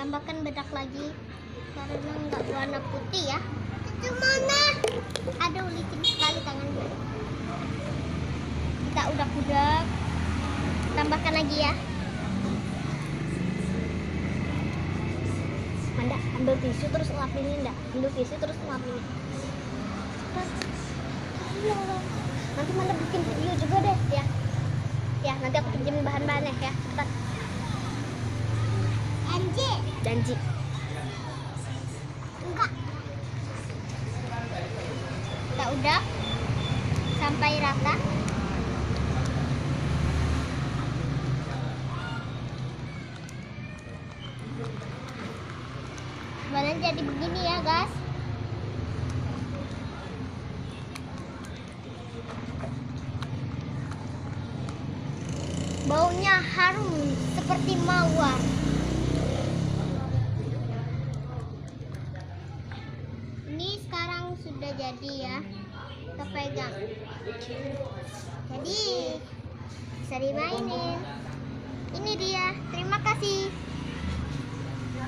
Tambahkan bedak lagi karena nggak warna putih ya. Itu mana? Aduh, licin sekali tangannya. Kita udak-udak. Tambahkan lagi ya. Manda, ambil tisu terus lapin ini enggak? Ambil tisu terus lapin ini. Nanti Manda bikin video juga deh ya. Ya, nanti aku pinjemin bahan-bahannya ya. Cepat. Janji. Enggak. Kita udah sampai rata. Malah jadi begini ya, guys. Baunya harum seperti mawar. Ini sekarang sudah jadi ya. Kita pegang. Jadi bisa dimainin. Ini dia. Terima kasih.